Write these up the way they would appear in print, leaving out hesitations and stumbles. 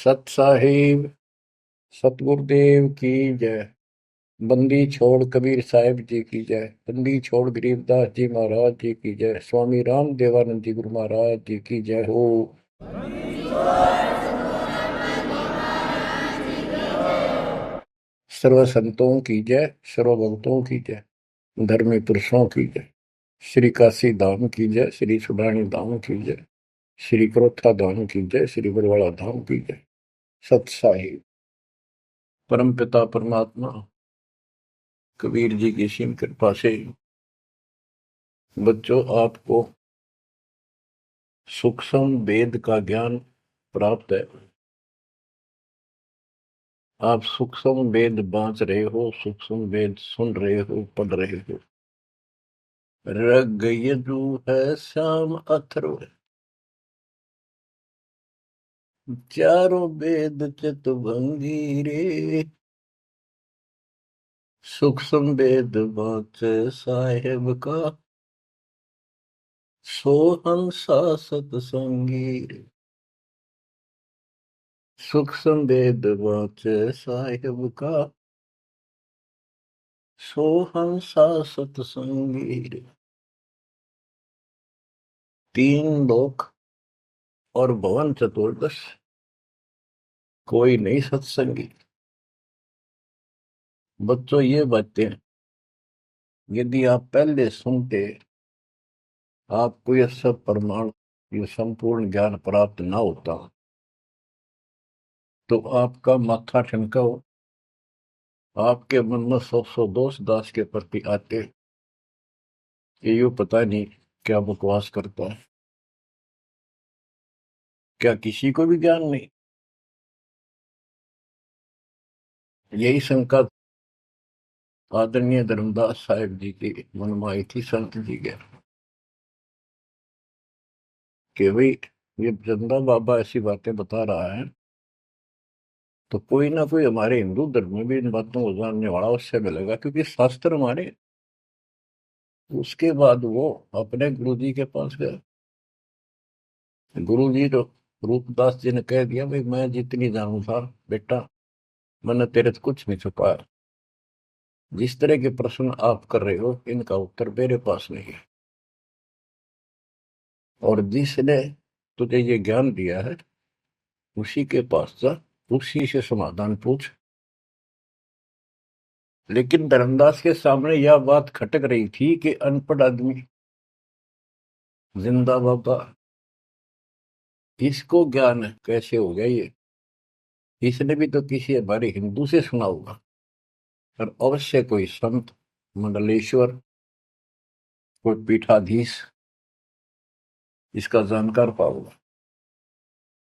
सत साहिब सतगुरुदेव की जय। बंदी छोड़ कबीर साहिब जी की जय। बंदी छोड़ गरीबदास जी महाराज जी की जय। स्वामी राम देवानंद जी गुरु महाराज जी की जय हो। सर्व संतों की जय, सर्व भक्तों की जय, धर्मी पुरुषों की जय। श्री काशी धाम की जय, श्री सुडानी धाम की जय, श्री क्रोथा धाम की जय, श्री बरवाड़ा धाम की जय। सत साहिब परम पिता परमात्मा कबीर जी की सीम कृपा से बच्चों आपको सूक्ष्म वेद का ज्ञान प्राप्त है। आप सूक्ष्म वेद बांच रहे हो, सूक्ष्म वेद सुन रहे हो, पढ़ रहे हो। ऋग यजु है श्याम अथर्व, चारों वेद चितभंगी रे। सूक्ष्म वेद बांच साहेब का, सोहंसा सतसंगी रे। सूक्ष्म वेद बांच साहेब का, सोहंसा सतसंगी रे। तीन लोक और भवन चतुर्दश, कोई नहीं सत्संगी। बच्चों ये बातें यदि आप पहले सुनते, आपको यह सब प्रमाण, ये संपूर्ण ज्ञान प्राप्त ना होता, तो आपका माथा ठनका हो, आपके मन में सौ सौ दोष दास के प्रति आते। ये यूं पता नहीं क्या बकवास करता है, क्या किसी को भी ज्ञान नहीं। यही शंका आदरणीय धर्मदास साहिब जी की मन में आई थी संत जी के, कि भाई ये चंदा बाबा ऐसी बातें बता रहा है, तो कोई ना कोई हमारे हिंदू धर्म में भी इन बातों को जानने वाला उससे मिलेगा, क्योंकि शास्त्र हमारे। उसके बाद वो अपने गुरु जी के पास गए। गुरु जी तो रूपदास जी ने कह दिया, भाई मैं जितनी जानू था बेटा, मैंने तेरे से कुछ नहीं छुपाया। जिस तरह के प्रश्न आप कर रहे हो, इनका उत्तर मेरे पास नहीं है, और जिसने तुझे ये ज्ञान दिया है उसी के पास जा, उसी से समाधान पूछ। लेकिन धर्मदास के सामने यह बात खटक रही थी कि अनपढ़ आदमी, जिंदा बाबा, इसको ज्ञान कैसे हो गया ये? इसने भी तो किसी हमारे हिंदू से सुना होगा, और अवश्य कोई संत, मंडलेश्वर, कोई पीठाधीश इसका जानकार पाओगे।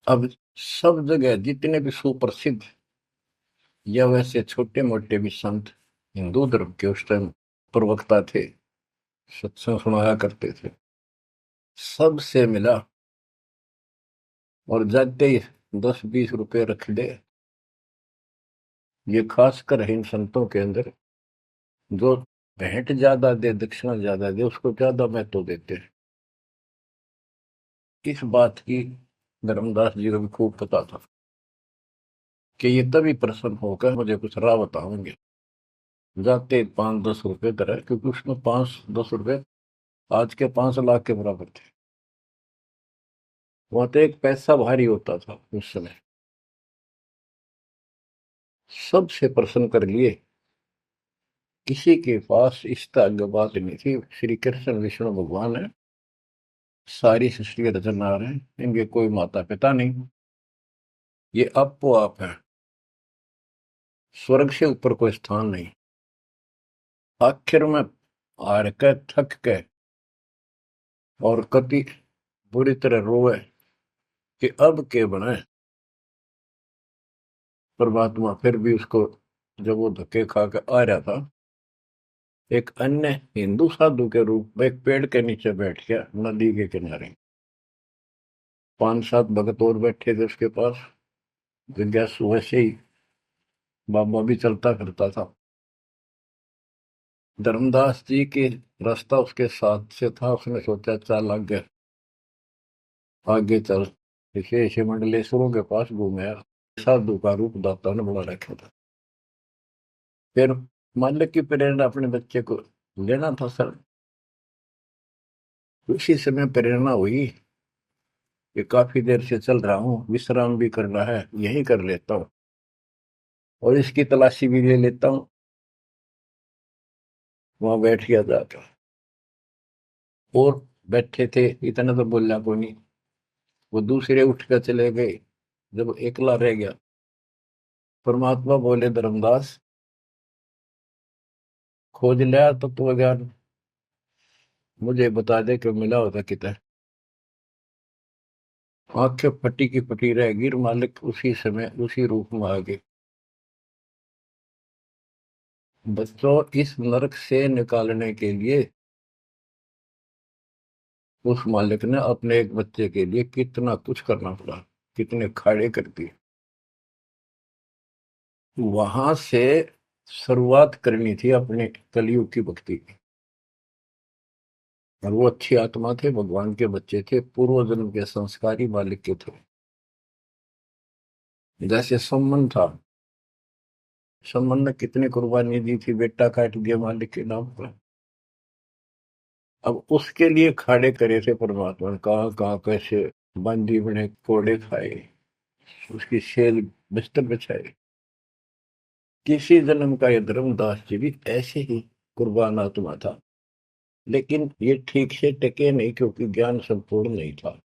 अब सब जगह जितने भी सुप्रसिद्ध या वैसे छोटे मोटे भी संत हिंदू धर्म के उस टाइम प्रवक्ता थे, सत्संग सुनाया करते थे, सबसे मिला, और जाते ही 10-20 रुपए रख दे। ये खासकर इन संतों के अंदर जो भेंट ज्यादा दे, दक्षिणा ज्यादा दे, उसको ज्यादा महत्व देते हैं। इस बात की धर्मदास जी को भी खूब पता था कि ये तभी प्रसन्न होकर मुझे कुछ राह बताएंगे। जाते 5-10 रुपए तरह, क्योंकि उसमें 5-10 रुपए आज के 5 लाख के बराबर थे। वहां तो एक पैसा भारी होता था उस समय। सबसे प्रसन्न कर लिए, किसी के पास इस तरह बात नहीं थी। श्री कृष्ण विष्णु भगवान है, सारी सृष्टि के रचनहार हैं, इनके कोई माता पिता नहीं, ये आपो आप है, स्वर्ग से ऊपर कोई स्थान नहीं। आखिर में हार के, थक के, और कति बुरी तरह रोए कि अब के बने। परमात्मा फिर भी उसको, जब वो धक्के खा के आ रहा था, एक अन्य हिंदू साधु के रूप में एक पेड़ के नीचे बैठ गया, नदी के किनारे। 5-7 भगत और बैठे थे उसके पास। जिज्ञासु वैसे ही बाबा भी चलता फिरता था। धर्मदास जी के रास्ता उसके साथ से था, उसने सोचा चल आगे, आगे चल। इसे मंडलेश्वरों के पास घूमे। साधु का रूप दाता ने बना रखा था। फिर मालिक की प्रेरणा अपने बच्चे को लेना था सर। उसी समय प्रेरणा हुई कि काफी देर से चल रहा हूँ, विश्राम भी करना है, यही कर लेता हूँ और इसकी तलाशी भी ले लेता हूँ। वहां बैठ गया जाकर और बैठे थे, इतना तो बोलना को नहीं। वो दूसरे उठ कर चले गए। जब एकला रह गया, परमात्मा बोले, धर्मदास खोज लिया तो ज्ञान, मुझे बता दे कि मिला होता कितना। आंखें फटी की फटी रह गई। मालिक उसी समय उसी रूप में आ गए। बच्चों, इस नरक से निकालने के लिए उस मालिक ने अपने एक बच्चे के लिए कितना कुछ करना पड़ा, कितने खाड़े कर दिए। वहां से शुरुआत करनी थी अपने कलयुग की भक्ति की। और वो अच्छी आत्मा थे, भगवान के बच्चे थे, पूर्व जन्म के संस्कारी मालिक के थे। जैसे सम्मन था, सम्मन ने कितनी कुर्बानी दी थी, बेटा काट दिया मालिक के नाम पर। अब उसके लिए खाड़े करे थे परमात्मा ने, कहाँ कहाँ कैसे बंदी बने, कोड़े खाए, उसकी सेल बिस्तर बिछाए। किसी जन्म का ये धर्मदास जी भी ऐसे ही कुर्बान आत्मा था, लेकिन ये ठीक से टिके नहीं क्योंकि ज्ञान संपूर्ण नहीं था।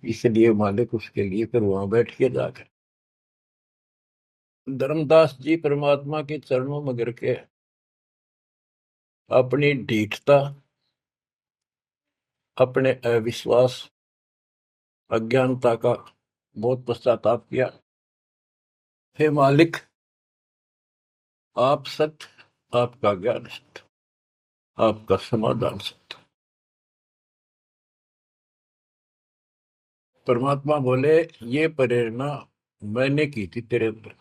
इसलिए मालिक उसके लिए फिर वहां बैठ के जाकर धर्मदास जी परमात्मा के चरणों में गिर के अपनी ढीठता, अपने अविश्वास, अज्ञानता का बहुत पश्चाताप किया। हे मालिक, आप सत्य, आपका ज्ञान सत्य, आपका समाधान सत्य। परमात्मा बोले, ये प्रेरणा मैंने की थी तेरे अंदर।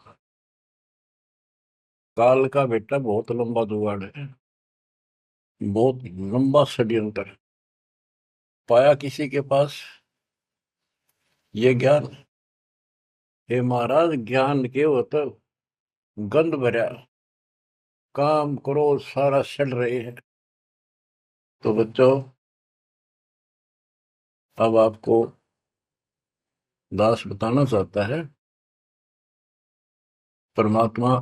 काल का बेटा बहुत लंबा जुगाड़ है, बहुत लंबा षड्यंत्र है। पाया किसी के पास ये ज्ञान। हे महाराज, ज्ञान के वो तो गंध भरा, काम करो सारा सड़ रहे हैं। तो बच्चों, अब आपको दास बताना चाहता है परमात्मा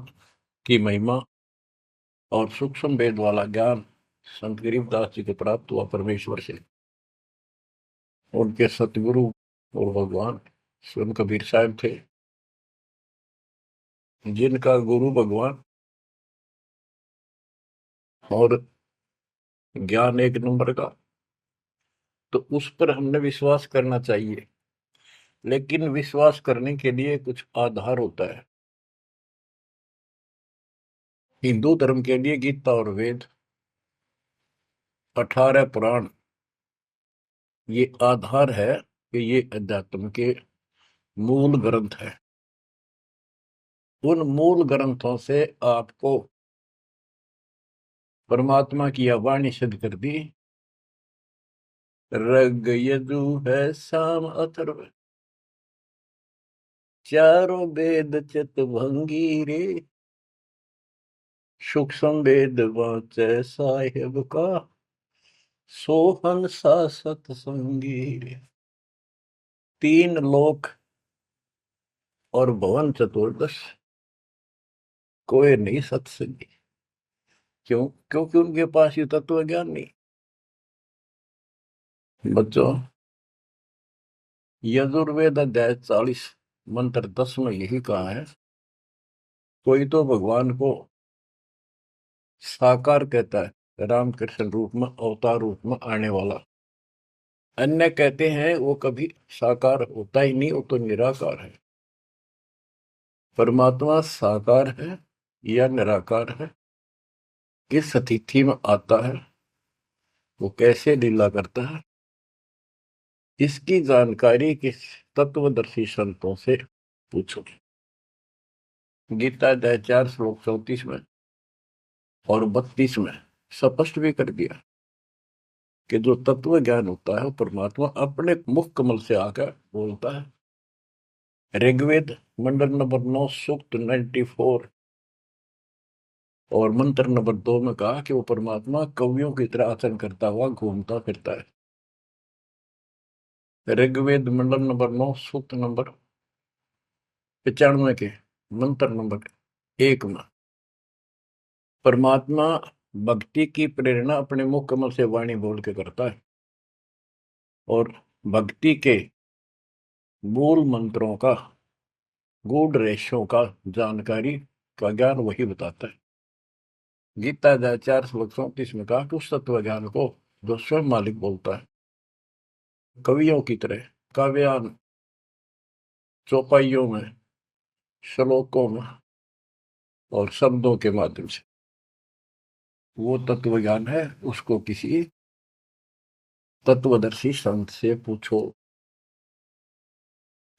की महिमा और सूक्ष्म वेद वाला ज्ञान संत गरीबदास जी को प्राप्त हुआ परमेश्वर से। उनके सतगुरु और भगवान स्वयं कबीर साहब थे, जिनका गुरु भगवान और ज्ञान एक नंबर का। तो उस पर हमने विश्वास करना चाहिए, लेकिन विश्वास करने के लिए कुछ आधार होता है। हिंदू धर्म के लिए गीता और वेद, 18 पुराण, ये आधार है कि ये अध्यात्म के मूल ग्रंथ है। उन मूल ग्रंथों से आपको परमात्मा की यह वाणी सिद्ध कर दी, ऋग यजु है साम अथर्व, चारों वेद चित भंगी रे, सूक्ष्म वेद वाचे साहेब का, सोहन सा सतसंगी रे। तीन लोक और भवन चतुर्दश, कोई नहीं सत्संगी। क्यों? क्योंकि उनके पास ये तत्व ज्ञान नहीं। बच्चों, यजुर्वेद अध्याय 40 मंत्र 10 में यही कहा है, कोई तो भगवान को साकार कहता है, रामकृष्ण रूप में, अवतार रूप में आने वाला। अन्य कहते हैं वो कभी साकार होता ही नहीं, वो तो निराकार है। परमात्मा साकार है या निराकार है, किस अतिथि में आता है, वो कैसे लीला करता है, इसकी जानकारी किस तत्वदर्शी संतों से पूछो। गीता अध्याय 4 श्लोक 34 में और 32 में स्पष्ट भी कर दिया कि जो तत्व ज्ञान होता है, परमात्मा अपने मुख कमल से आकर बोलता है। ऋग्वेद मंडल नंबर 9 सूक्त 94 और मंत्र नंबर 2 में कहा कि वो परमात्मा कवियों की तरह आचरण करता हुआ घूमता फिरता है। ऋग्वेद मंडल नंबर 9 सूक्त नंबर 95 के मंत्र नंबर 1 में परमात्मा भक्ति की प्रेरणा अपने मुख कमल से वाणी बोल के करता है और भक्ति के मूल मंत्रों का गूढ़ रहस्यों का जानकारी का ज्ञान वही बताता है। गीता अध्याय 4 श्लोक 34 में कहा कि उस तत्व ज्ञान को जो स्वयं मालिक बोलता है कवियों की तरह काव्यान चौपाइयों में श्लोकों में और शब्दों के माध्यम से वो तत्व ज्ञान है, उसको किसी तत्वदर्शी संत से पूछो।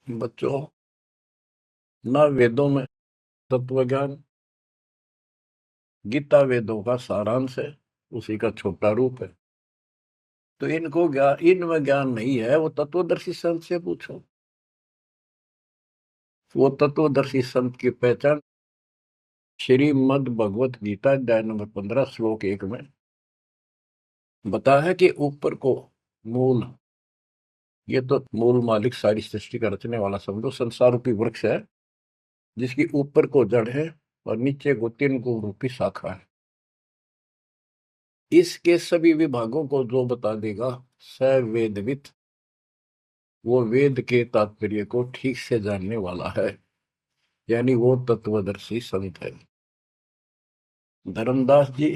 बच्चों, ना वेदों में तत्व ज्ञान, गीता वेदों का सारांश है, उसी का छोटा रूप है। तो इनको ज्ञान, इनमें ज्ञान नहीं है, वो तत्वदर्शी संत से पूछो। वो तत्वदर्शी संत की पहचान श्रीमद् भगवत गीता अध्याय नंबर 15 श्लोक 1 में बताया है कि ऊपर को मूल, ये तो मूल मालिक सारी सृष्टि का रचने वाला समझो, संसार रूपी वृक्ष है जिसकी ऊपर को जड़ है और नीचे को 3 गुण रूपी शाखा है। इसके सभी विभागों को जो बता देगा स वेदविद, वो वेद के तात्पर्य को ठीक से जानने वाला है, यानी वो तत्वदर्शी संत है। धर्मदास जी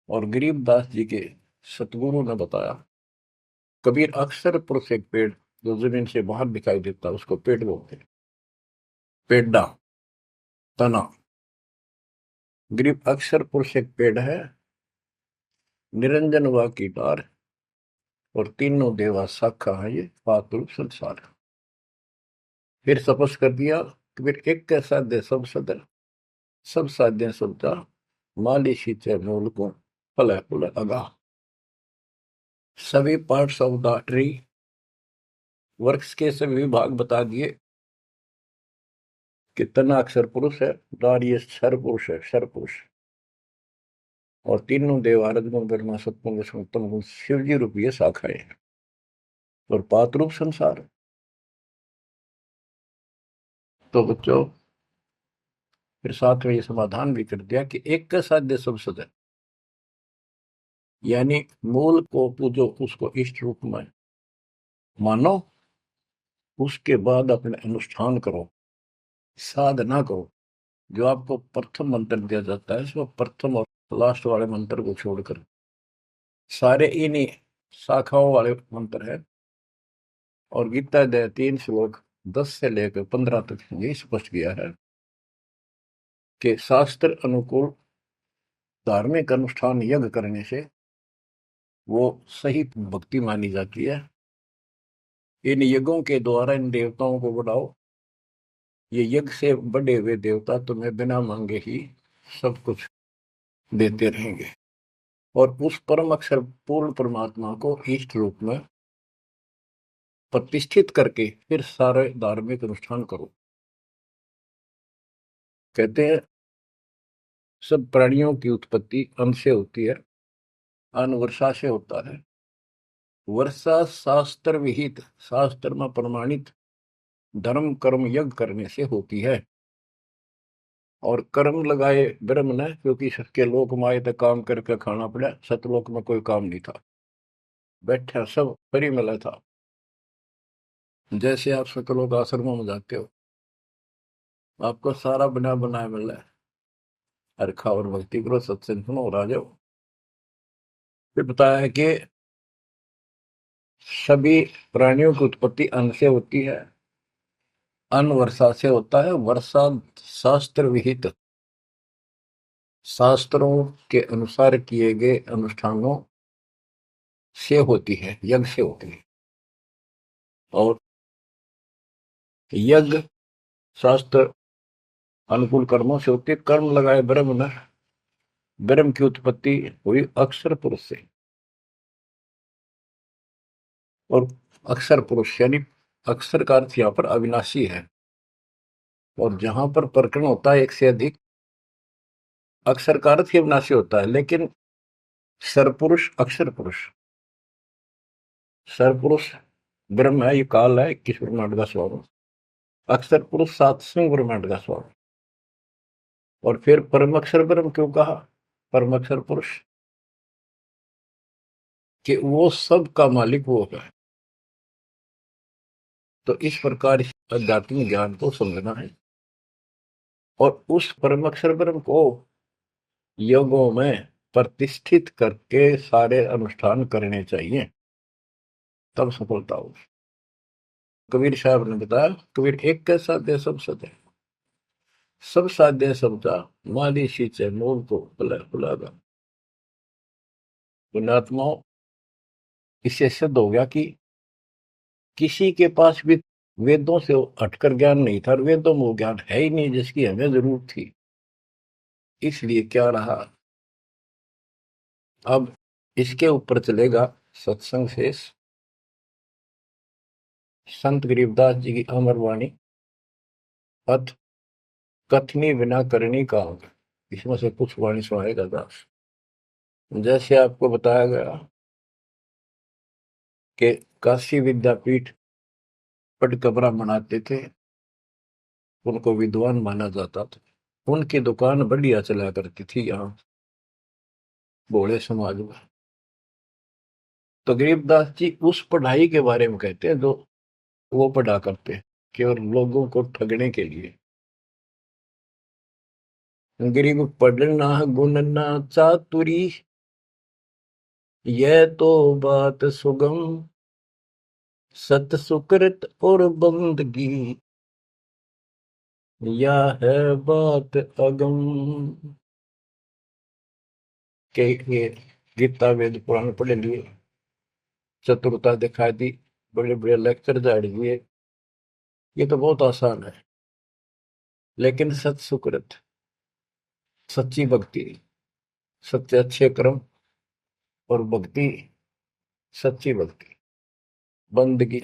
और गरीबदास जी के सतगुरु ने बताया, कबीर अक्सर पुरुष एक पेड़ जो जमीन से बाहर दिखाई देता है उसको पेड़ बोलते हैं, पेड़ा, तना। गरीब अक्सर पुरुष एक पेड़ है, निरंजन व की डार और तीनों देवा शाखा है, ये पातुल संसार। फिर तपस कर दिया, कबीर एक कैसा दे सब सदर, सब साध्य सबता, माली शीचे मूल को फल फुल अगा। सभी पार्ट्स ऑफ द ट्री, वृक्ष के सभी विभाग बता दिए कि तना अक्षर पुरुष है, डार ये क्षर पुरुष है, क्षर पुरुष, और तीनों देव आरद गुण ब्रह्मा सत्पुंग उत्तम गुण शिव जी रूपी शाखाएं और पात रूप संसार। तो बच्चों, फिर साथ में ये समाधान भी कर दिया कि एक का साध्य सब सदन, यानी मूल को पूजो, उसको इष्ट रूप में मानो, उसके बाद अपने अनुष्ठान करो, साधना करो। जो आपको प्रथम मंत्र दिया जाता है इसमें प्रथम और लास्ट वाले मंत्र को छोड़कर सारे इन्हीं शाखाओं वाले मंत्र है। और गीता अध्याय 3 श्लोक 10 से लेकर 15 तक ये स्पष्ट किया है कि शास्त्र अनुकूल धार्मिक अनुष्ठान यज्ञ करने से वो सही भक्ति मानी जाती है। इन यज्ञों के द्वारा इन देवताओं को बढ़ाओ, ये यज्ञ से बढ़े हुए देवता तुम्हें बिना मांगे ही सब कुछ देते रहेंगे। और उस परम अक्षर पूर्ण परमात्मा को इष्ट रूप में प्रतिष्ठित करके फिर सारे धार्मिक अनुष्ठान करो। कहते हैं सब प्राणियों की उत्पत्ति अन्न से होती है, अन्न वर्षा से होता है। वर्षा शास्त्र विहित, शास्त्र में प्रमाणित धर्म कर्म यज्ञ करने से होती है। और कर्म लगाए ब्रह्म ने, क्योंकि सबके लोक माए तक काम करके खाना पड़ा, सतलोक में कोई काम नहीं था, बैठा सब परी मिला था। जैसे आप सतलोक आश्रमों में जाते हो, आपको सारा बना बनाया मिल रहा है, हरखा और भक्ति करो, सत्संग सुनो और आ जाओ। फिर बताया है कि सभी प्राणियों की उत्पत्ति अन्न से होती है, अन्न वर्षा से होता है। वर्षा शास्त्र विहित, शास्त्रों के अनुसार किए गए अनुष्ठानों से होती है, यज्ञ से होती है। और यज्ञ शास्त्र अनुकूल कर्मों से होती है। कर्म लगाए ब्रह्म ने, ब्रह्म की उत्पत्ति हुई अक्षर पुरुष से। और अक्षर पुरुष यानी अक्षर का अर्थ यहाँ पर अविनाशी है। और जहां पर प्रकरण होता है एक से अधिक, अक्सर कारक के विनाशी होता है। लेकिन सरपुरुष अक्षर पुरुष, सरपुरुष ब्रह्म है, ये काल है 21 ब्रह्मांड का स्वरूप, अक्षर पुरुष 7वें ब्रह्मांड का स्वरूप। और फिर परम अक्षर ब्रह्म क्यों कहा, परम अक्षर पुरुष, कि वो सब का मालिक वो है। तो इस प्रकार आध्यात्मिक ज्ञान को समझना है और उस परम अक्षर ब्रह्म को योगों में प्रतिष्ठित करके सारे अनुष्ठान करने चाहिए, तब सफलता होगी। कबीर साहब ने बताया, कबीर एक के साध्य सब सदे, सब साध्य समझा, माली सींचे मोल को बुलागा। पुण्यात्माओं, इससे सिद्ध हो गया कि किसी के पास भी वेदों से हटकर ज्ञान नहीं था, और वेदों में वो ज्ञान है ही नहीं जिसकी हमें जरूरत थी। इसलिए क्या रहा, अब इसके ऊपर चलेगा सत्संग शेष, संत गरीबदास जी की अमर वाणी, अथ कथनी बिना करनी काम। इसमें से कुछ वाणी सुनाएगा दास। जैसे आपको बताया गया कि काशी विद्यापीठ पट कबरा मनाते थे, उनको विद्वान माना जाता था, उनकी दुकान बढ़िया चला करती थी यहाँ भोले समाज में। तो गरीबदास जी उस पढ़ाई के बारे में कहते हैं जो वो पढ़ा करते, केवल लोगों को ठगने के लिए। गरीब पढ़ना गुणना चातुरी, यह तो बात सुगम, सत सुकृत और बंदगी, या है बात अगम। के ये गीता वेद पुराण पढ़े लिए, चतुरता दिखा दी, बड़े बड़े लेक्चर झाड़ दिए, ये तो बहुत आसान है। लेकिन सत सुकृत, सच्ची भक्ति, सच्चे अच्छे कर्म और भक्ति, सच्ची भक्ति, बंदगी,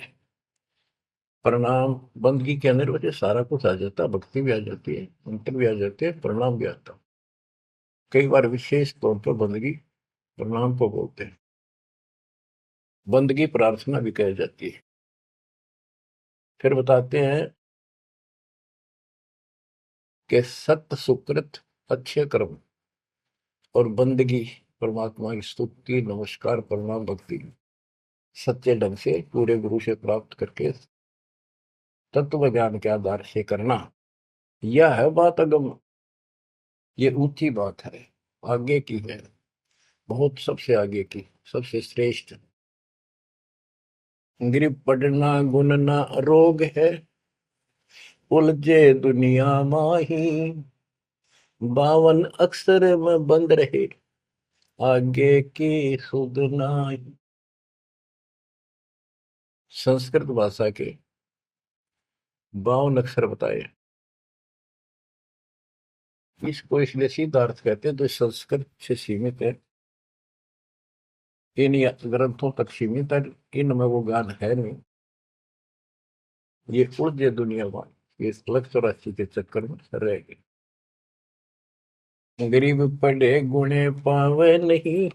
प्रणाम, बंदगी के अंदर वजह सारा कुछ आ जाता है, भक्ति भी आ जाती है, मंत्र भी आ जाते हैं, प्रणाम भी आता है। कई बार विशेष तौर पर बंदगी प्रणाम को बोलते हैं, बंदगी प्रार्थना भी कही जाती है। फिर बताते हैं कि सत्य सुकृत, अच्छे कर्म और बंदगी, परमात्मा की स्तुति, नमस्कार, प्रणाम, भक्ति सच्चे ढंग से पूरे गुरु से प्राप्त करके तत्व ज्ञान के आधार से करना, यह है बात अगम, ये ऊंची बात है, आगे की है, बहुत सबसे आगे की, सबसे श्रेष्ठ। गिर पड़ना गुनना रोग है, उलझे दुनिया माही, 52 अक्षर में बंद रहे, आगे की सुध नाही। संस्कृत भाषा के 52 अक्षर बताए, इसको इसलिए सीधा अर्थ कहते हैं, तो संस्कृत से सीमित है, इन ग्रंथों तक सीमित है, इनमें वो ज्ञान है नहीं। ये उलझे दुनिया में, ये अलग 84 के चक्कर में रह गए। गरीब पढ़े गुणे पावे नहीं,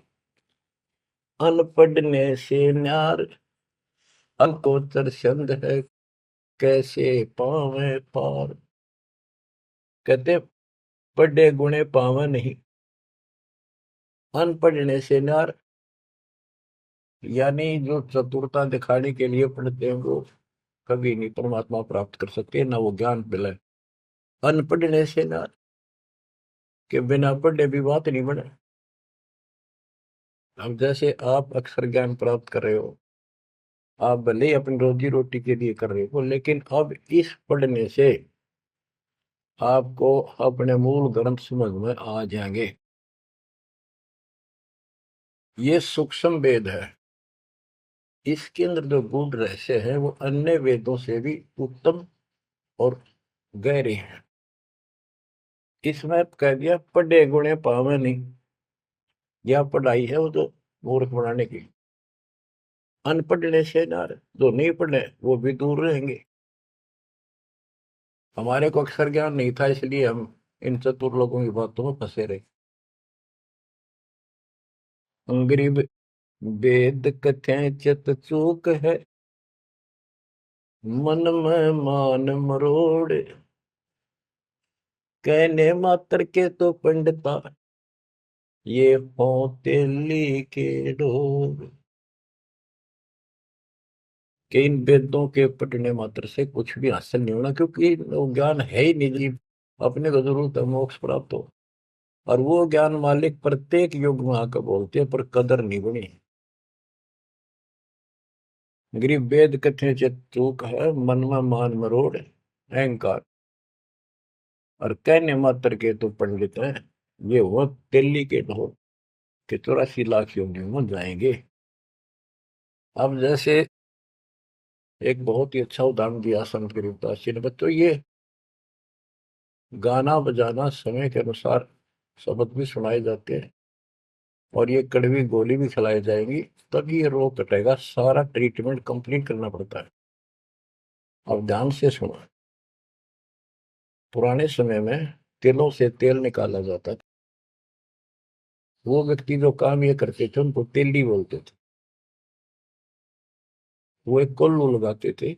अनपढ़ने से न्यार, अकोचर छंद है, कैसे पावे पार। कहते पढ़े गुणे पावे नहीं, अनपढ़ने से न्यार, यानी जो चतुरता दिखाने के लिए पढ़ते हैं वो कभी नहीं परमात्मा प्राप्त कर सकते, ना वो ज्ञान मिले। अनपढ़ने से न्यार, के बिना पढ़े भी बात नहीं बने। अब जैसे आप अक्षर ज्ञान प्राप्त कर रहे हो, आप भले ही अपनी रोजी रोटी के लिए कर रहे हो, लेकिन अब इस पढ़ने से आपको अपने मूल ग्रंथ समझ में आ जाएंगे। ये सूक्ष्म वेद है, इसके अंदर जो गूढ़ रहस्य है वो अन्य वेदों से भी उत्तम और गहरे हैं। इसमें कह दिया पढ़े गुणे पावे नहीं, यह पढ़ाई है वो तो मूर्ख बनाने की। अनपढ़ने से नार, जो नहीं पढ़े वो भी दूर रहेंगे। हमारे को अक्षर ज्ञान नहीं था, इसलिए हम इन चतुर लोगों की बातों में फंसे रहे। गरीब वेद कथें चित चूक है, मन में मान मरोड़े, कहने मात्र के तो पंडिता, ये होते के डोर। कि इन वेदों के पढ़ने मात्र से कुछ भी हासिल नहीं होना, क्योंकि वो ज्ञान है ही नहीं जी। अपने को जरूरत है मोक्ष प्राप्त हो, और वो ज्ञान मालिक प्रत्येक युग में आकर बोलते हैं, पर कदर नहीं बनी। गरीब वेद कथे चित चूक है, मन में मान मरोड़ अहंकार, और कहने मात्र के तो पंडित है, ये वो दिल्ली के ढोल के 84 लाख योनियों में जाएंगे। अब जैसे एक बहुत ही अच्छा उदाहरण दिया संत गरीबदास जी ने, बच्चों ये गाना बजाना समय के अनुसार शब्द भी सुनाए जाते हैं, और ये कड़वी गोली भी खिलाई जाएंगी, तभी ये रोग कटेगा। सारा ट्रीटमेंट कंप्लीट करना पड़ता है। अब ध्यान से सुनो। पुराने समय में तिलों से तेल निकाला जाता था। वो व्यक्ति जो काम ये करते थे उनको तेली बोलते थे। वो एक कोल्लू लगाते थे।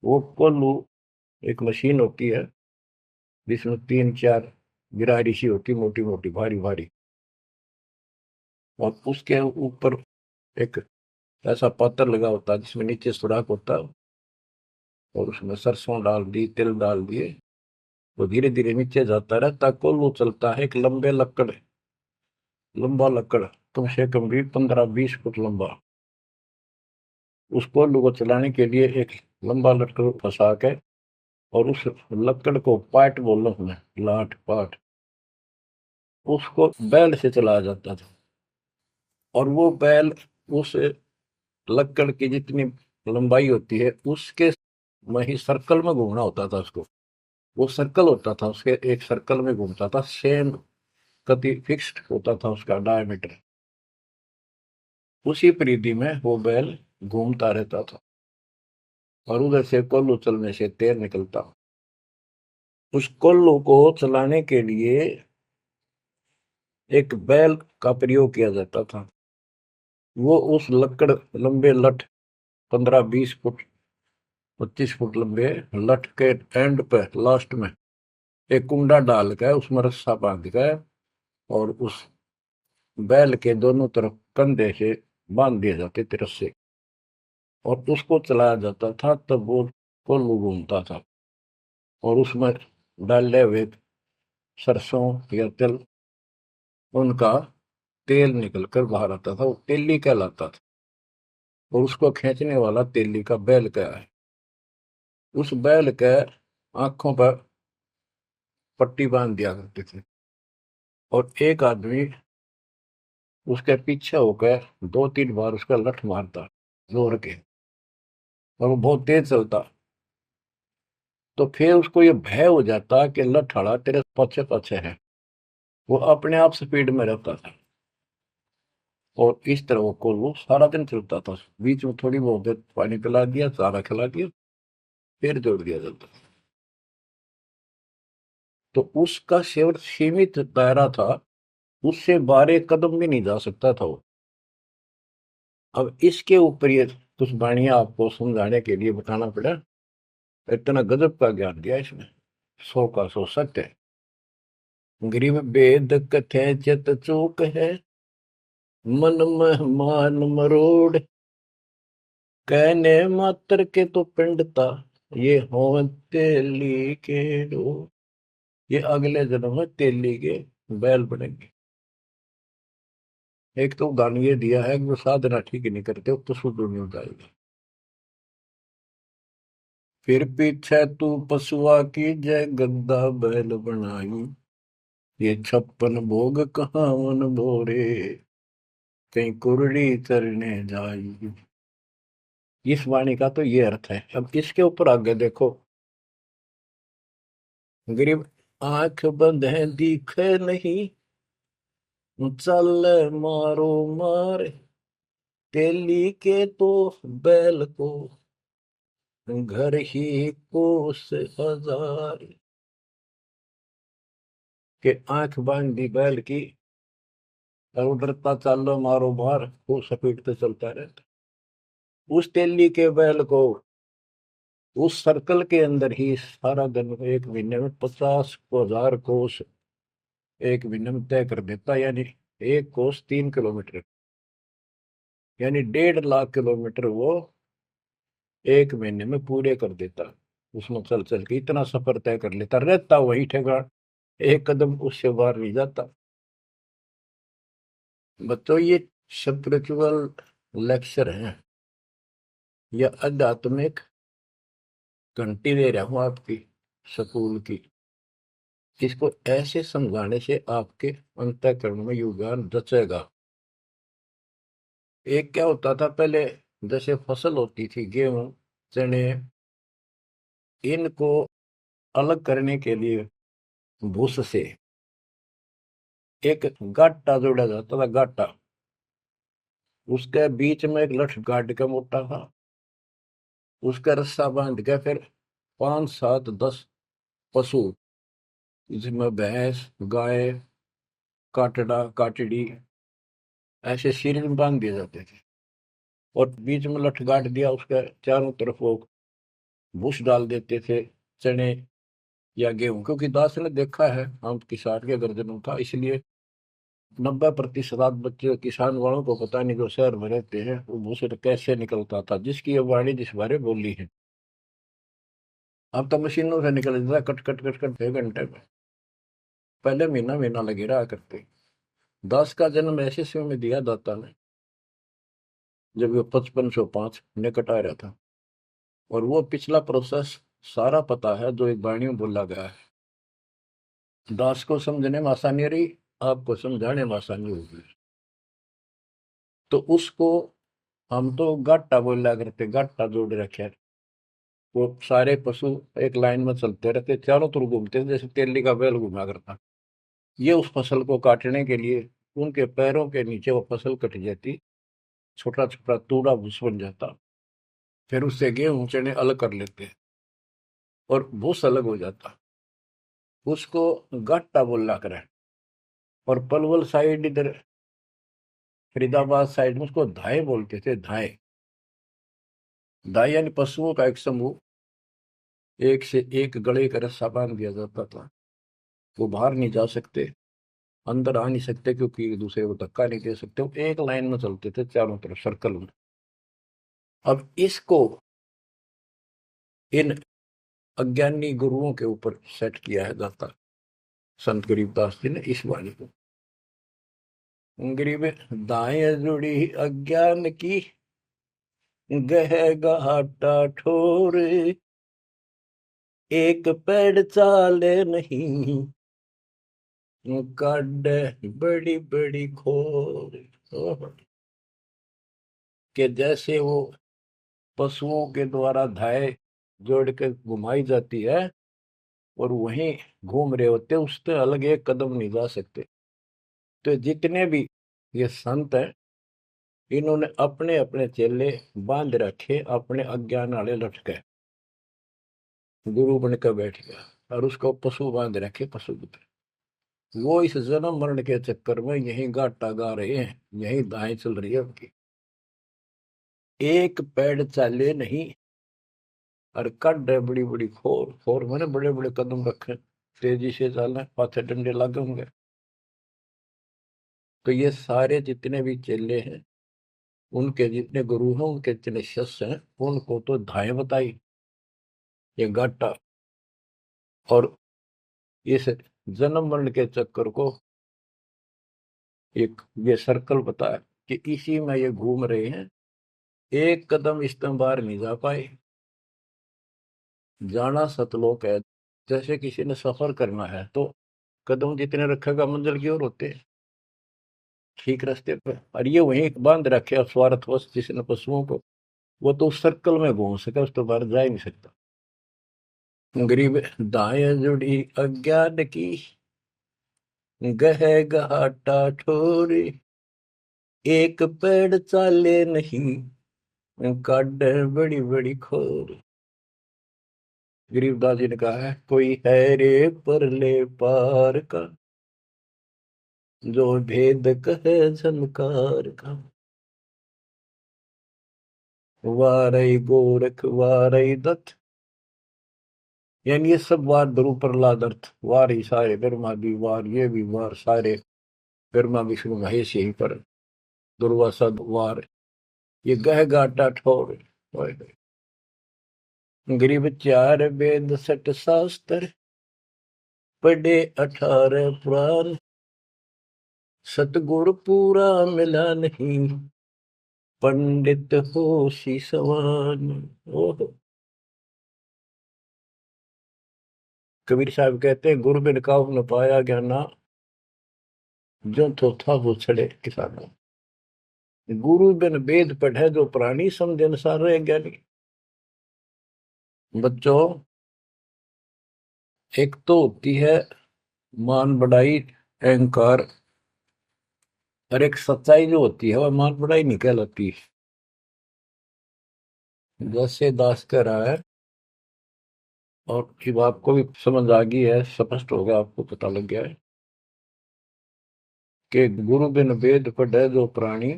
वो कोल्लू एक मशीन होती है जिसमें 3 4 गिरारी सी होती, मोटी मोटी भारी भारी, और उसके ऊपर एक ऐसा पात्र लगा होता है जिसमें नीचे सुराख होता है, और उसमें सरसों डाल दी, तिल डाल दिए, वो धीरे धीरे नीचे जाता रहता, कोल्लू चलता है। एक लंबा लकड़, कम से कम भी 15 20 फुट लंबा। उस कोल्लू को चलाने के लिए एक लंबा लकड़ फंसा के, और उस लकड़ को पाट बोल में, लाट पाट, उसको बैल से चलाया जाता था। और वो बैल उस लकड़ की जितनी लंबाई होती है उसके में ही सर्कल में घूमना होता था उसको। वो सर्कल होता था उसके, एक सर्कल में घूमता था, सेम कति फिक्स्ड होता था उसका डायमीटर। उसी परिधि में वो बैल घूमता रहता था, और उधर से कोल्लू चलने से तेल निकलता। उस कोल्लू को चलाने के लिए एक बैल का प्रयोग किया जाता था। वो उस लकड़ लंबे लठ, 15 20 फुट 25 फुट लंबे लठ के एंड पे, लास्ट में एक कुंडा डाल कर उसमें रस्सा बांध कर, और उस बैल के दोनों तरफ कंधे से बांध दिए जाते थे रस्से, और उसको चलाया जाता था। तब वो कोल्लू घूमता था, और उसमें डाले हुए सरसों या तिल, उनका तेल निकलकर बाहर आता था। वो तेली कहलाता था, और उसको खींचने वाला तेली का बैल क्या है। उस बैल के आंखों पर पट्टी बांध दिया करते थे, और एक आदमी उसके पीछे होकर 2 3 बार उसका लठ मारता जोर के, और वो बहुत तेज चलता। तो फिर उसको ये भय हो जाता कि लठाड़ा तेरे पीछे पीछे है। वो अपने आप स्पीड में रहता था, और इस तरह वो सारा दिन चलता था। बीच में थोड़ी बहुत देर पानी पिला दिया, चारा खिला दिया, फिर जोड़ दिया जाता। तो उसका केवल सीमित दायरा था, उससे 12 कदम भी नहीं जा सकता था वो। अब इसके ऊपर ये कुछ वाणियां आपको समझाने के लिए बताना पड़ा। इतना गजब का ज्ञान दिया इसने, 100 का 100 सत्य है। गरीब वेद कथे चित चूक है, मन में मान मरोड़, कहने मात्र के तो पिंडता, ये हो तेली के डोर। ये अगले जन्म में तेली के बैल बनेंगे। एक तो गान ये दिया है कि वो साधना ठीक नहीं करते तो शुद्ध नहीं हो जाएगा। फिर पीछे तू पशुआ की जय, गद्दा बैल बनाई, ये 56 भोग कहाँ मन भोरे, कहीं कुरड़ी चरने जाई। इस वाणी का तो ये अर्थ है। अब इसके ऊपर आगे देखो। गरीब आंख बंद है दिखे नहीं, चल मारो मार, तेली के तो बैल को, घर ही कोस हजार, के आंख बांध दी बैल की और उधरता चालो मारो बार, वो सपेटते चलता रहता। उस तेली के बैल को उस सर्कल के अंदर ही सारा दिन, एक महीने में 50,000 कोस एक महीने में तय कर देता। यानी एक कोस 3 किलोमीटर, यानी 1.5 लाख किलोमीटर वो एक महीने में पूरे कर देता। उसमें चल चल के इतना सफर तय कर लेता, रहता वही ठेकान, एक कदम उससे बाहर नहीं जाता। बच्चों ये स्पिरिचुअल लेक्चर है या आध्यात्मिक घंटी दे रहा हूं आपकी स्कूल की। इसको ऐसे समझाने से आपके अंतःकरण में योगदान रचेगा। एक क्या होता था पहले, जैसे फसल होती थी गेहूं चने, इनको अलग करने के लिए भूस से एक गाटा जोड़ा जाता था, गाटा। उसके बीच में एक लठ गाड़ के मोटा था, उसका रस्सा बांध के फिर 5 7 10 पशु, जिसमें भैंस गाय काटड़ा काटड़ी ऐसे सिर में बांध दिए जाते थे। और बीच में लठ गाड़ दिया, उसके चारों तरफ वो भूस डाल देते थे, चने या गेहूं। क्योंकि दास ने देखा है, हम किसान के गर्जनों था, इसलिए 90% बच्चे किसान वालों को पता नहीं, जो शहर में रहते हैं, वो भूसे कैसे निकलता था, जिसकी ये वाणी जिस बारे बोली है। अब तो मशीनों से निकल जाता है, कट कट कट कट 6 घंटे में। पहले महीना महीना लगे रहा करते। दास का जन्म ऐसे समय में दिया दाता ने जब वो 5505 निकट आ रहा था। और वो पिछला प्रोसेस सारा पता है जो एक वाणी में बोला गया है। दास को समझने में आसानी रही, आपको समझाने में आसानी होगी। तो उसको हम तो गाटा बोला करते, गाटा जोड़ रखे। वो सारे पशु एक लाइन में चलते रहते, चारों तरफ घूमते थे, जैसे तेली का बैल घुमा करता। ये उस फसल को काटने के लिए उनके पैरों के नीचे वो फसल कट जाती, छोटा छोटा तूड़ा भूस बन जाता। फिर उससे गेहूं चने अलग कर लेते और भूस अलग हो जाता। उसको गाटा बोला करे। और पलवल साइड इधर फरीदाबाद साइड में उसको धाए बोलते थे, धाए। धाए यानी पशुओं का एक समूह, एक से एक गले का रस्सा बांध दिया जाता था। वो बाहर नहीं जा सकते, अंदर आ नहीं सकते, क्योंकि एक दूसरे को धक्का नहीं दे सकते। वो एक लाइन में चलते थे चारों तरफ सर्कल में। अब इसको इन अज्ञानी गुरुओं के ऊपर सेट किया है जाता, संत गरीबदास जी ने इस वाणी को। गरीब दाएं जुड़ी अज्ञान की, गह घाटा ठोर, एक पेड़ चाले नहीं, काट बड़ी बड़ी खोर। कि जैसे वो पशुओं के द्वारा धाय जोड़ के घुमाई जाती है और वहीं घूम रहे होते, उससे अलग एक कदम नहीं जा सकते। तो जितने भी ये संत हैं, इन्होंने अपने अपने चेले बांध रखे, अपने अज्ञान वाले लटके। गुरु बनकर बैठ गया और उसको पशु बांध रखे, पशु की तरह। वो इस जन्म मरण के चक्कर में यही गाटा गा रहे हैं, यही दाएं चल रही है उनकी। एक पेड़ चाले नहीं, और कड है बड़ी बड़ी खोर। खोर मैंने बड़े बड़े कदम रखे, तेजी से चलना, पाथे डंडे लगे होंगे। तो ये सारे जितने भी चेले हैं, उनके जितने गुरु हैं, उनके जितने शिष्य हैं, उनको तो धाए बताई, ये गाटा। और इस जन्म मरण के चक्कर को एक ये सर्कल बताया कि इसी में ये घूम रहे हैं, एक कदम इस तरह बाहर नहीं जा पाए। जाना सतलोक है। जैसे किसी ने सफर करना है तो कदम जितने रखेगा मंजिल की ओर होते हैं, ठीक रास्ते पे। और ये वहीं बांध रखे स्वार्थवश जिसने पशुओं को, वो तो उस सर्कल में घूम सके, उस तो बाहर जा ही नहीं सकता। गरीब दाएं जुड़ी अज्ञान की, गह घाटा ठोरी, एक पेड़ चाले नहीं, काट बड़ी बड़ी खोर। गरीबदास जी ने कहा है, कोई है रे परले पार का, जो भेद कहे झनकार का, वारई गोरख वारई दत्त, यानी ये सब वार द्रु प्रहलाद अर्थ, वार ही सारे, ब्रह्मा भी वार, ये भी वार, सारे ब्रह्मा विष्णु महेश यहीं पर, दुर्वासा वार, ये गह गाटा ठोर। गरीब चार वेद सठ शास्त्र, पढ़े 18 पुराण, सतगुर पूरा मिला नहीं, पंडित हो सी सवान। ओह, कबीर साहब कहते हैं, गुरु बिन काहू न पाया ज्ञाना, जो थोथा वो छड़े किसाना। गुरु बिन वेद पढ़े जो प्राणी, समझे अनुसार रहे ज्ञानी। बच्चों, एक तो होती है मान बढ़ाई, अहंकार, और एक सच्चाई जो होती है वह मान बढ़ाई नहीं कहलाती। जैसे दास कह रहा है, और जब आपको भी समझ आ गई है, स्पष्ट हो गया, आपको पता लग गया है कि गुरु बिन वेद पढ़े जो प्राणी,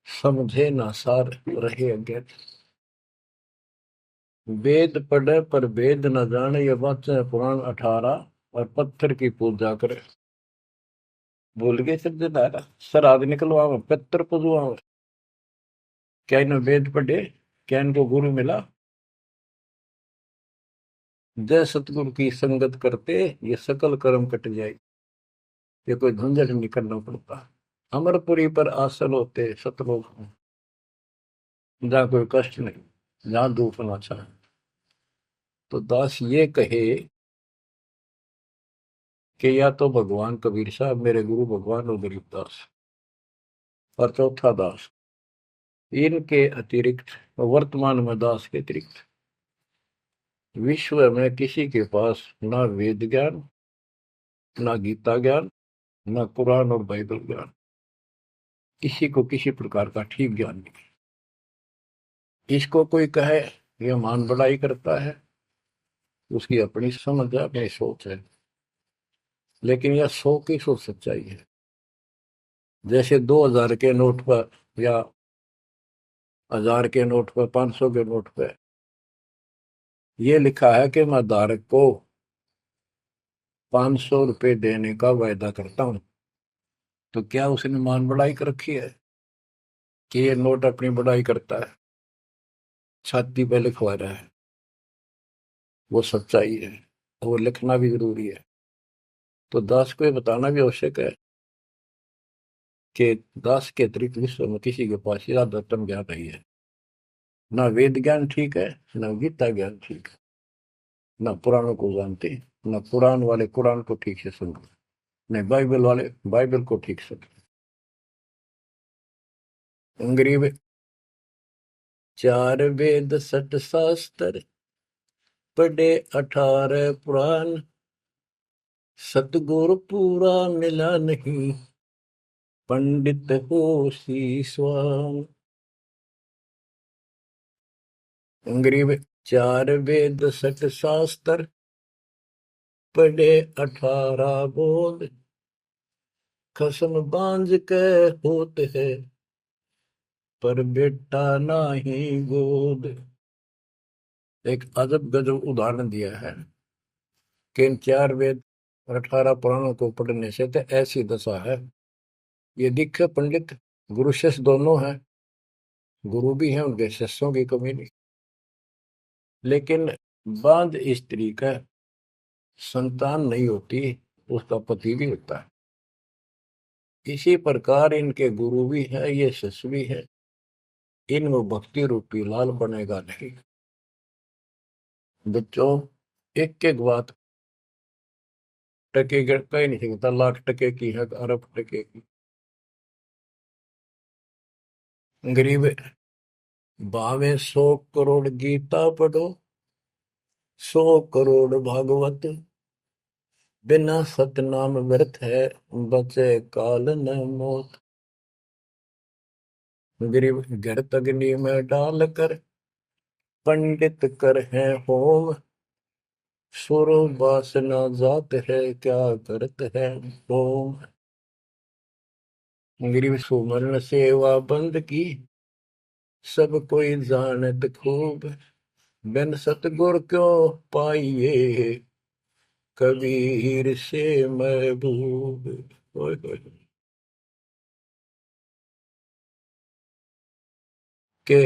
समझे ना सार रहे अज्ञान। वेद पढ़े पर वेद न जाने, ये वाचे पुराण 18 और पत्थर की पूजा करे। भूल गए सिद्धदारा, श्राद्ध निकलवावे, पितर पुजवावे। क्या इन्हें वेद पढ़े, क्या इनको गुरु मिला? जय सतगुरु की संगत करते, ये सकल कर्म कट जाए, ये कोई झंझट नहीं करना पड़ता। अमरपुरी पर आसन होते सतलोक में, जहाँ कोई कष्ट नहीं, जहाँ दुख ना चाहे। तो दास ये कहे कि या तो भगवान कबीर साहब मेरे गुरु भगवान और गरीबदास, और चौथा दास, इनके अतिरिक्त, वर्तमान में दास के अतिरिक्त विश्व में किसी के पास ना वेद ज्ञान, ना गीता ज्ञान, ना कुरान और बाइबल ज्ञान, किसी को किसी प्रकार का ठीक ज्ञान नहीं। इसको कोई कहे ये मान बढ़ाई करता है, उसकी अपनी समझ है, अपनी सोच है, लेकिन यह 100 की सोच सच्चाई है। जैसे 2000 के नोट पर, या 1000 के नोट पर, 500 के नोट पर यह लिखा है कि मैं धारक को 500 रुपए देने का वायदा करता हूं, तो क्या उसने मान बढ़ाई कर रखी है कि ये नोट अपनी बढ़ाई करता है, छाती पे लिखवा रहा है? वो सच्चाई है, वो लिखना भी जरूरी है। तो दास को ये बताना भी आवश्यक है कि दास के अतिरिक्त विश्व में किसी के पास ज्यादातर ज्ञान नहीं है। ना वेद ज्ञान ठीक है, ना गीता ज्ञान ठीक है, ना पुराणों को जानते, ना कुरान वाले कुरान को ठीक से समझते, न बाइबल वाले बाइबल को ठीक से। गरीब चार वेद सठ शास्त्र, पढ़े 18 पुराण, सतगुरु पूरा मिला नहीं, पंडित हो शीशवान। गरीब चार वेद सठ शास्त्र, पढ़े 18 बोध, खसम बांझ के होते है, पर बेटा नाही गोद। एक अजब गजब उदाहरण दिया है कि इन 4 वेद और 18 पुराणों को पढ़ने से तो ऐसी दशा है, ये दिखे पंडित गुरु शिष्य दोनों हैं, गुरु भी हैं, उनके शिष्यों की कमी नहीं, लेकिन बांध स्त्री का संतान नहीं होती, उसका पति भी होता है। इसी प्रकार इनके गुरु भी है, ये शिष्य भी है, इनमें भक्ति रूपी लाल बनेगा नहीं। बच्चों, एक एक बात टके कह नहीं सकता, लाख टके की है, अरब टके की। गरीब भावे 100 करोड़ गीता पढ़ो, 100 करोड़ भागवत, बिना सतनाम व्यर्थ है, बचे काल न मौत। गरीब घर अग्नि में डाल कर, पंडित कर है होम, सुरो वासना जात है, क्या करत है होम। गिरिव सुमरण सेवा बंद की, सब कोई जानत खूब। बिन सतगुर क्यों पाइए, कबीर से महबूब। ओए होए। के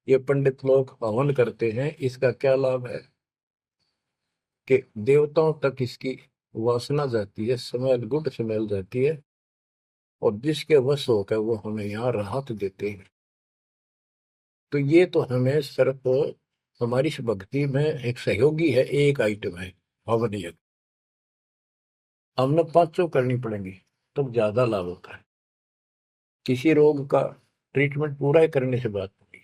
ये पंडित लोग हवन करते हैं, इसका क्या लाभ है कि देवताओं तक इसकी वासना जाती है, स्मेल, गुड स्मेल जाती है, और जिसके वश होकर वो हमें यहाँ राहत देते हैं। तो ये तो हमें सिर्फ हमारी इस भक्ति में एक सहयोगी है, एक आइटम है हवन यज्ञ। हमने पांचों करनी पड़ेंगी तब ज्यादा लाभ होता है। किसी रोग का ट्रीटमेंट पूरा ही करने से बात होगी।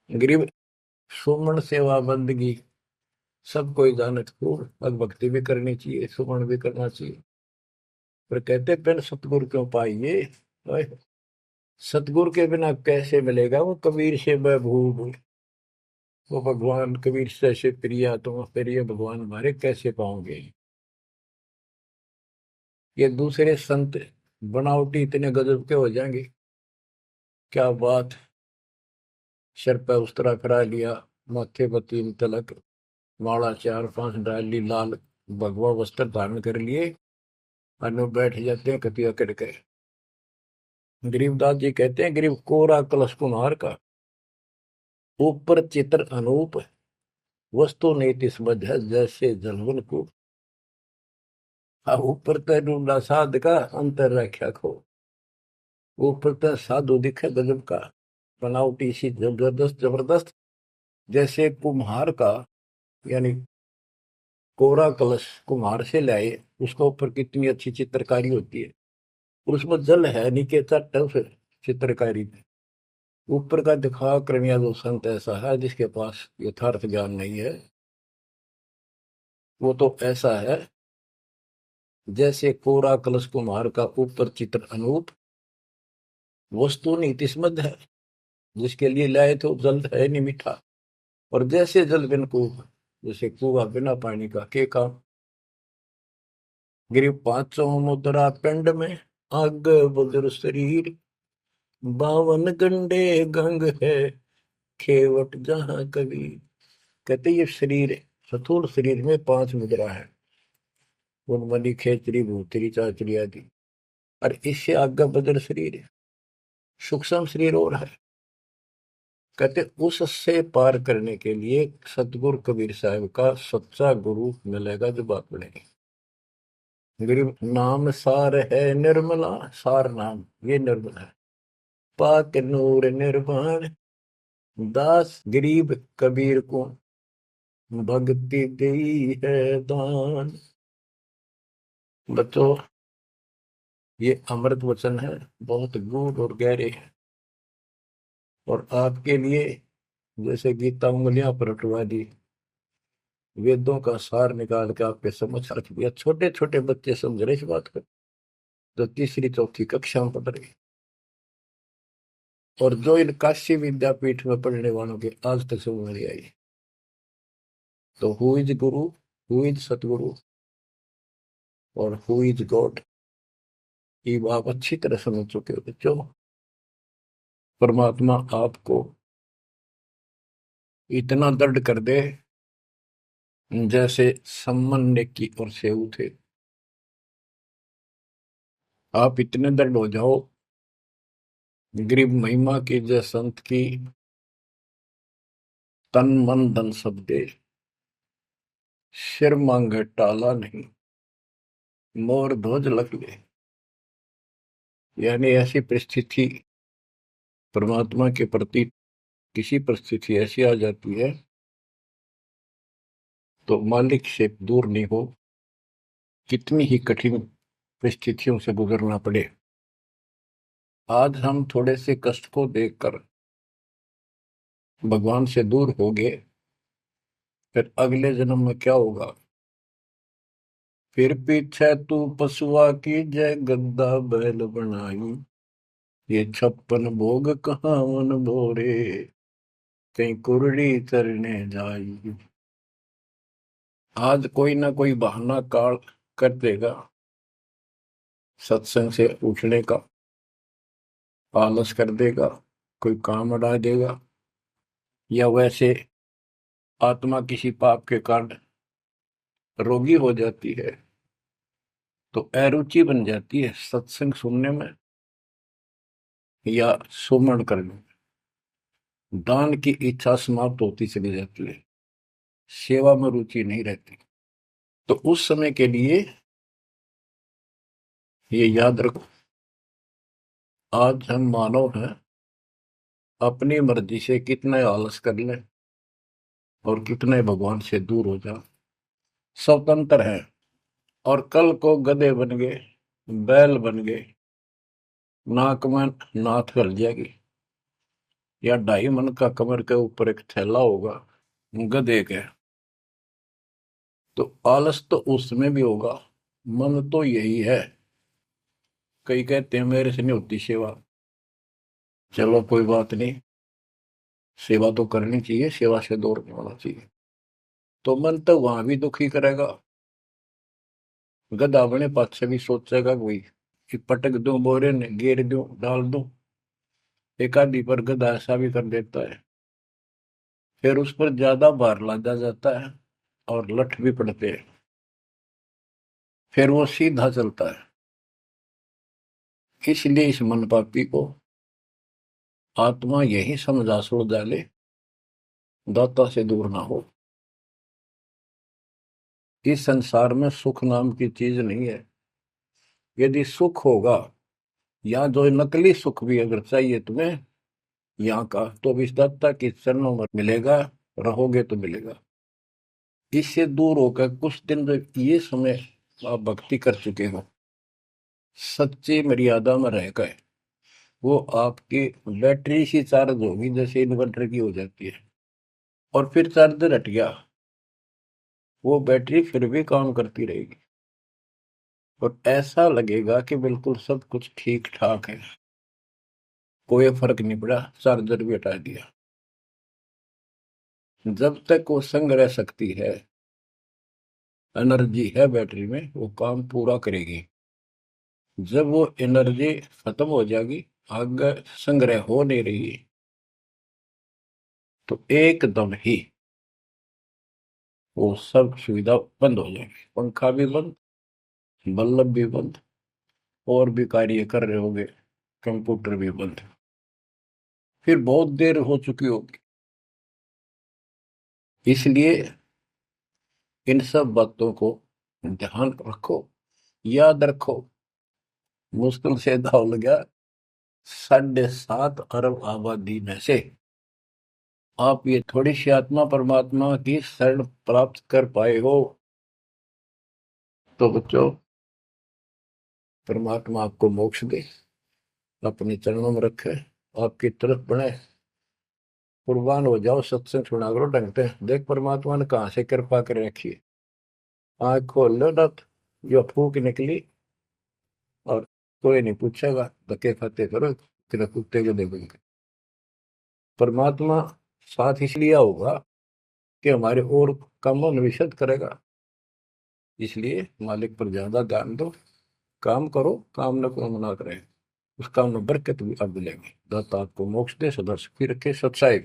गरीब सुमन सेवा बंदगी, सब कोई जानत खूब। भग भक्ति भी करनी चाहिए, सुमन भी करना चाहिए, पर कहते बिन सतगुरु क्यों पाइए। ओए, सतगुरु के बिना कैसे मिलेगा वो कबीर से महबूब। वो भगवान कबीर से प्रिया, तुम प्रिय भगवान हमारे कैसे पाओगे। ये दूसरे संत बनावटी इतने गजब के हो जाएंगे, क्या बात। सिर पे उस्तरा करा लिया, माथे पर 3 तिलक, माला 4-5 डाल ली, लाल भगवा वस्त्र धारण कर लिए, और बैठ जाते हैं कतिया करके। गरीबदास जी कहते हैं, गरीब कोरा कलश कुम्हार का, ऊपर चित्र अनूप, वस्तु नीति समझ है जैसे जलवन को। ऊपर तो ढूंढा साध का, अंतर रख्या खो। ऊपर तो साधु दिखे गजब का, बनावटी सी जबरदस्त जबरदस्त, जैसे कुम्हार का, यानी कोरा कलश कुम्हार से लाए, उसका ऊपर कितनी अच्छी चित्रकारी होती है, और उसमें जल है, नीचे चट है उस चित्रकारी में। ऊपर का दिखा क्रमिया जो संत ऐसा है जिसके पास यथार्थ ज्ञान नहीं है, वो तो ऐसा है जैसे कोरा कलश कुम्हार का, ऊपर चित्र अनूप, वस्तु नीतिस्मद है, जिसके लिए लाए तो जल है नहीं मीठा। और जैसे जल बिन कुआं, जैसे कुआं बिना पानी का के काम। गिरी पांचों मुद्रा पिंड में, आग बुजुर्ग शरीर, 52 गंग है, खेवट जहां कबीर। कहते ये शरीर, स्थूल शरीर में 5 मुद्रा है, उनमनी खेचरी भूतरी चाचरी आदि, और इससे आगे बदर शरीर है, सूक्ष्म शरीर और है। कहते उससे पार करने के लिए सतगुरु कबीर साहब का सच्चा गुरु मिलेगा जो बात पड़ेगी। गरीब नाम सार है निर्मला, सार नाम ये निर्मल है, पाक नूर निर्वाण, दास गरीब कबीर को भक्ति दी है दान। बच्चों, ये अमृत वचन है, बहुत गूढ़ और गहरे है, और आपके लिए जैसे गीता उंगलियां पर उठवा दी, वेदों का सार निकाल के आपके समझ रख दिया। छोटे छोटे बच्चे समझ रहे इस बात को, जो तीसरी चौथी कक्षा में पढ़ रहे, और जो इन काशी विद्यापीठ में पढ़ने वालों के आज तक समझ नहीं आई। तो who is Guru, who is सतगुरु, और हु इज गॉड, ये आप अच्छी तरह समझ चुके हो बच्चों। परमात्मा आपको इतना दृढ़ कर दे जैसे सम्मन ने की और सेऊ थे। आप इतने दृढ़ हो जाओ, गरीब महिमा की जय संत की, तन मन धन सब दे, सिर मांगे टाला नहीं, मोर ध्वज लग ले। यानी ऐसी परिस्थिति परमात्मा के प्रति, किसी परिस्थिति ऐसी आ जाती है तो मालिक से दूर नहीं हो, कितनी ही कठिन परिस्थितियों से गुजरना पड़े। आज हम थोड़े से कष्ट को देखकर भगवान से दूर हो गए, फिर अगले जन्म में क्या होगा। फिर पीछे तू पशुआ की जय, गद्दा बैल बनाई, ये 56 भोग कहाँ मन भोरे, कहीं कुरड़ी तरने जाई। आज कोई ना कोई बहाना काल कर देगा सत्संग से उठने का, आलस कर देगा, कोई काम अड़ा देगा, या वैसे आत्मा किसी पाप के कारण रोगी हो जाती है तो अरुचि बन जाती है सत्संग सुनने में या सुमरण करने में। दान की इच्छा समाप्त होती चली जाती है, सेवा में रुचि नहीं रहती। तो उस समय के लिए ये याद रखो, आज हम मानव हैं, अपनी मर्जी से कितने आलस कर लें और कितने भगवान से दूर हो जाओ, स्वतंत्र है। और कल को गधे बन गए, बैल बन गए, नाक में नाथ कर जाएगी, या 2.5 मन का कमर के ऊपर एक थैला होगा गधे के, तो आलस तो उसमें भी होगा। मन तो यही है। कई कहते हैं मेरे से नहीं होती सेवा, चलो कोई बात नहीं, सेवा तो करनी चाहिए, सेवा से दूर नहीं होना चाहिए। तो मन तो वहां भी दुखी करेगा, गधा बने पाछे भी सोचेगा कोई कि पटक दूं बोरे ने, घेर दूं, डाल दूं। एक आदि पर गधा ऐसा भी कर देता है, फिर उस पर ज्यादा भार लादा जाता है और लठ भी पड़ते हैं, फिर वो सीधा चलता है। इसलिए इस मन पापी को आत्मा यही समझा छोड़ डाले, दाता से दूर ना हो। इस संसार में सुख नाम की चीज नहीं है। यदि सुख होगा, या जो नकली सुख भी अगर चाहिए तुम्हें यहाँ का, तो भी इस दाता के चरणों में मिलेगा, रहोगे तो मिलेगा। इससे दूर होकर कुछ दिन जो ये समय आप भक्ति कर चुके हो, सच्ची मर्यादा में रह गए, वो आपकी बैटरी सी चार्ज होगी जैसे इन्वर्टर की हो जाती है, और फिर चार्जर हट गया, वो बैटरी फिर भी काम करती रहेगी और ऐसा लगेगा कि बिल्कुल सब कुछ ठीक ठाक है, कोई फर्क नहीं पड़ा, चार्जर भी हटा दिया। जब तक वो संग्रह शक्ति है, एनर्जी है बैटरी में, वो काम पूरा करेगी। जब वो एनर्जी खत्म हो जाएगी, आगे संग्रह हो नहीं रही, तो एकदम ही वो सब सुविधा बंद हो जाएगी, पंखा भी बंद, बल्ब भी बंद, और भी कार्य कर रहे होंगे, कंप्यूटर भी बंद, फिर बहुत देर हो चुकी होगी। इसलिए इन सब बातों को ध्यान रखो, याद रखो। मुश्किल से दाव लगा 7.5 अरब आबादी में से आप ये थोड़ी सी आत्मा परमात्मा की शरण प्राप्त कर पाए हो। तो बच्चों, परमात्मा आपको मोक्ष दे, अपने चरणों में रखे, आपकी तरफ बढ़े, कुर्बान हो जाओ, सत्संग सुना करो ढंग से। देख परमात्मा ने कहां से कृपा कर रखी है। आँख खोल लो ना, जो फूक निकली, और कोई नहीं पूछेगा, धक्के खाते करो कि कुत्ते को देखेंगे। परमात्मा साथ इसलिए होगा कि हमारे और कामों में विशद करेगा। इसलिए मालिक पर ज्यादा ध्यान दो, काम करो, काम न को मना करें, उस काम में बरकत भी अब मिलेगी। दाता आपको मोक्ष दे, सदा सुखी रखे, सत्साई।